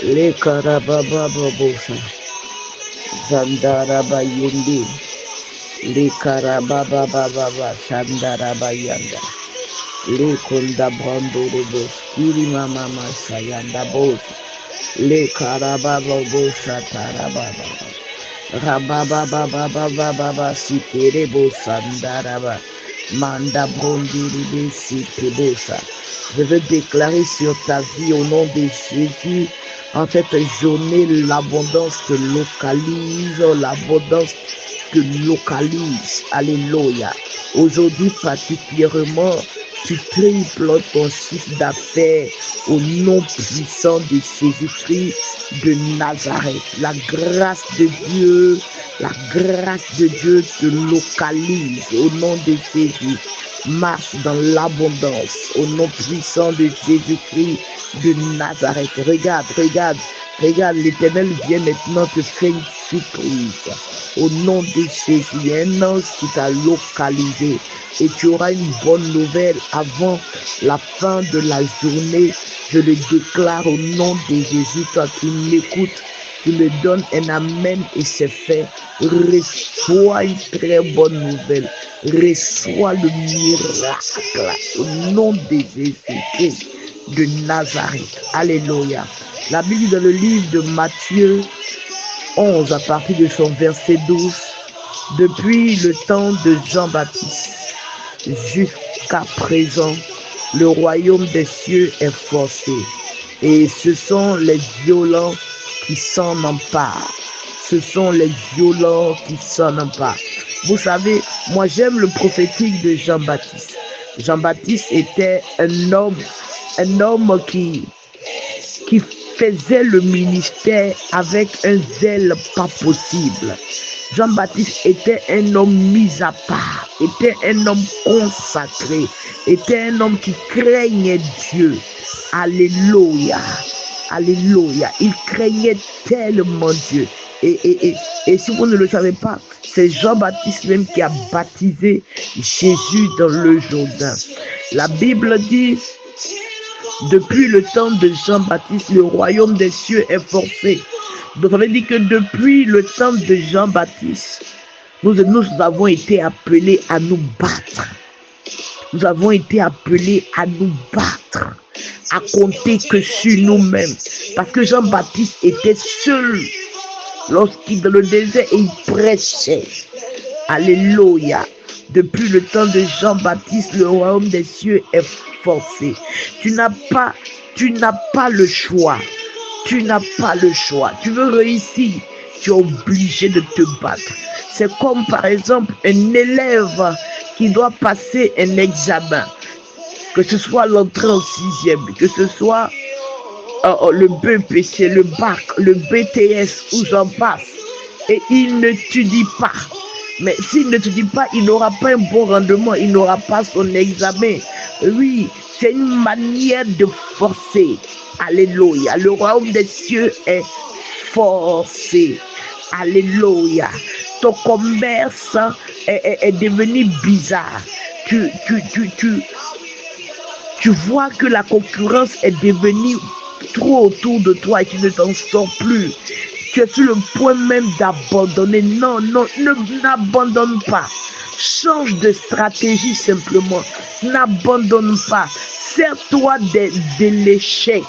Le karababa bosa. Zandaraba yendi. Le karababa baba shandaraba yanda. Le kunda brando robos. Kiri mama sayanda bos. Le karababa bosa tarababa. Rababa baba baba baba sikere bosandaraba. Manda brondiri sikebosa. Je veux déclarer sur ta vie au nom de Jésus, en cette journée, l'abondance te localise, l'abondance te localise. Alléluia. Aujourd'hui particulièrement, tu triples ton chiffre d'affaires au nom puissant de Jésus-Christ de Nazareth. La grâce de Dieu te localise au nom de Jésus. Marche dans l'abondance au nom puissant de Jésus-Christ de Nazareth. Regarde, l'Éternel vient maintenant te faire une surprise. Au nom de Jésus, il y a un ange qui t'a localisé et tu auras une bonne nouvelle avant la fin de la journée. Je le déclare au nom de Jésus. Toi qui m'écoutes, tu me donnes un amen et c'est fait. Reçois une très bonne nouvelle. Reçois le miracle au nom de Jésus-Christ de Nazareth. Alléluia. La Bible dans le livre de Matthieu 11 à partir de son verset 12. Depuis le temps de Jean-Baptiste jusqu'à présent, le royaume des cieux est forcé et ce sont les violents qui s'en emparent. Ce sont les violents qui s'en emparent. Vous savez, moi j'aime le prophétique de Jean-Baptiste. Jean-Baptiste était un homme qui faisait le ministère avec un zèle pas possible. Jean-Baptiste était un homme mis à part, était un homme consacré, était un homme qui craignait Dieu. Alléluia. Alléluia. Il craignait tellement Dieu. Et si vous ne le savez pas, c'est Jean-Baptiste même qui a baptisé Jésus dans le Jourdain. La Bible dit, depuis le temps de Jean-Baptiste, le royaume des cieux est forcé. Donc ça veut dire que depuis le temps de Jean-Baptiste, nous avons été appelés à nous battre. Nous avons été appelés à nous battre, à compter que sur nous-mêmes. Parce que Jean-Baptiste était seul lorsqu'il dans le désert il prêchait. Alléluia. Depuis le temps de Jean-Baptiste, le royaume des cieux est forcé. Tu n'as pas le choix. Tu n'as pas le choix. Tu veux réussir, tu es obligé de te battre. C'est comme par exemple un élève qui doit passer un examen, que ce soit l'entrée en 6e, que ce soit le BPC, le bac, le BTS, où j'en passe, et il n'étudie pas. Mais s'il n'étudie pas, il n'aura pas un bon rendement, il n'aura pas son examen. Oui, c'est une manière de forcer. Alléluia. Le royaume des cieux est forcé. Alléluia. Ton commerce est devenu bizarre. Tu vois que la concurrence est devenue trop autour de toi et tu ne t'en sors plus. Tu es sur le point même d'abandonner. Non, n'abandonne pas. Change de stratégie simplement. N'abandonne pas. Sers-toi de l'échec.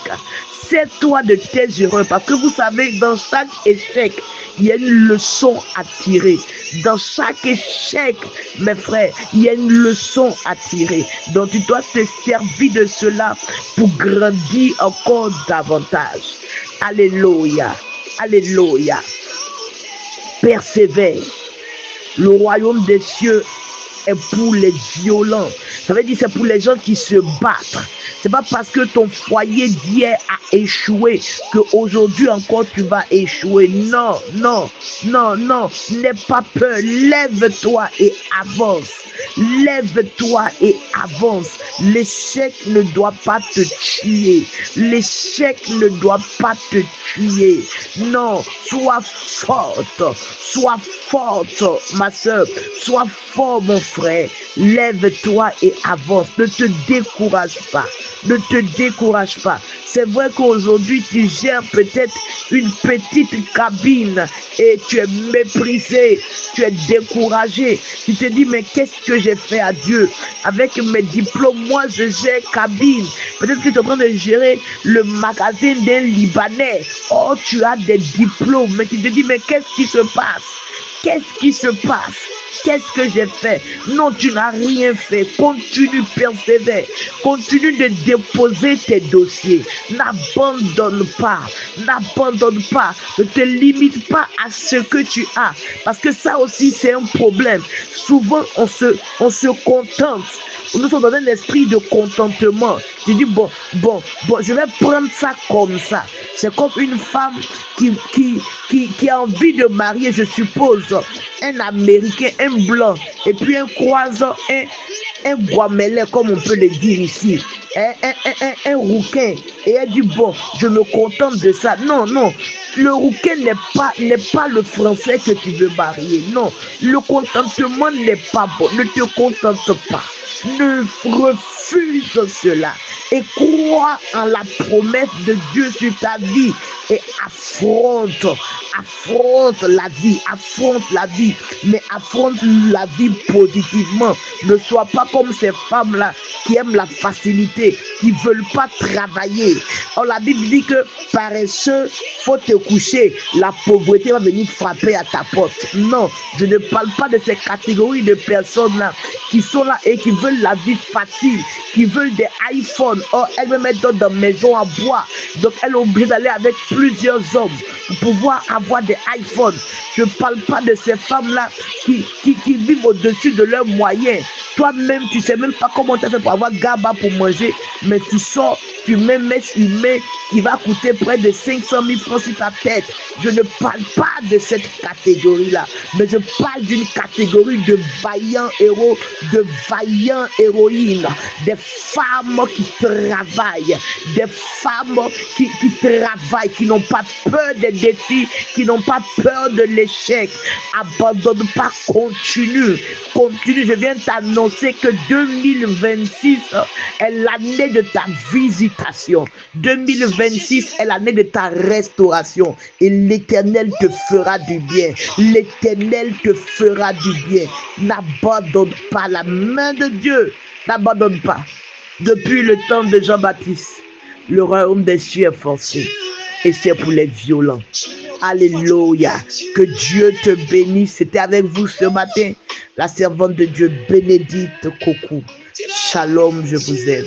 Sers-toi de tes erreurs. Parce que vous savez, dans chaque échec, il y a une leçon à tirer. Dans chaque échec, mes frères, il y a une leçon à tirer. Donc tu dois te servir de cela pour grandir encore davantage. Alléluia. Alléluia. Persévère. Le royaume des cieux est pour les violents. Ça veut dire c'est pour les gens qui se battent. C'est pas parce que ton foyer d'hier a échoué qu'aujourd'hui encore tu vas échouer. Non. N'aie pas peur. Lève-toi et avance. Lève-toi et avance. L'échec ne doit pas te tuer. L'échec ne doit pas te tuer. Non, sois forte. Sois forte, ma soeur. Sois fort, mon frère. Lève-toi et avance. Ne te décourage pas. Ne te décourage pas. C'est vrai qu'aujourd'hui, tu gères peut-être une petite cabine et tu es méprisé, tu es découragé. Tu te dis, mais qu'est-ce que j'ai fait à Dieu? Avec mes diplômes, moi, je gère cabine. Peut-être que tu es en train de gérer le magasin d'un Libanais. Oh, tu as des diplômes, mais tu te dis, mais qu'est-ce qui se passe? Qu'est-ce qui se passe? Qu'est-ce que j'ai fait? Non, tu n'as rien fait. Continue, persévère. Continue de déposer tes dossiers. N'abandonne pas. N'abandonne pas. Ne te limite pas à ce que tu as. Parce que ça aussi, c'est un problème. Souvent, on se contente. Nous sommes dans un esprit de contentement. Tu dis, bon, je vais prendre ça comme ça. C'est comme une femme qui a envie de marier, je suppose, un Américain, un blanc, et puis un croisant, un guamelais, comme on peut le dire ici, un rouquin. Et elle dit, bon, je me contente de ça. Non, le rouquin n'est pas le français que tu veux marier. Non, le contentement n'est pas bon. Ne te contente pas. Ne refuse cela et crois en la promesse de Dieu sur ta vie et affronte la vie, mais affronte la vie positivement. Ne sois pas comme ces femmes-là qui aiment la facilité, qui ne veulent pas travailler. Or, la Bible dit que paresseux, faut te coucher, la pauvreté va venir frapper à ta porte. Non, je ne parle pas de ces catégories de personnes-là qui sont là et qui veulent la vie facile, qui veulent des iPhones. Or, elles me mettent dans des maisons à bois. Donc, elles ont obligé d'aller avec plusieurs hommes pour pouvoir avoir des iPhones. Je ne parle pas de ces femmes-là qui vivent au-dessus de leurs moyens. Toi-même, tu ne sais même pas comment tu as fait pour avoir GABA pour manger, mais tu sors, tu mets mèche humaine qui va coûter près de 500 000 francs sur ta tête. Je ne parle pas de cette catégorie-là, mais je parle d'une catégorie de vaillants héros, de vaillants héroïnes, des femmes qui travaillent, des femmes qui travaillent, qui n'ont pas peur des défis, qui n'ont pas peur de l'échec. Abandonne pas, continue. Je viens t'annoncer que 2026 est l'année de ta visitation. 2026 est l'année de ta restauration. Et l'Éternel te fera du bien. L'Éternel te fera du bien. N'abandonne pas la main de Dieu. N'abandonne pas. Depuis le temps de Jean-Baptiste, le royaume des cieux est forcé. Et c'est pour les violents. Alléluia. Que Dieu te bénisse. C'était avec vous ce matin, la servante de Dieu Bénédicte Kokou. Shalom, je vous aime.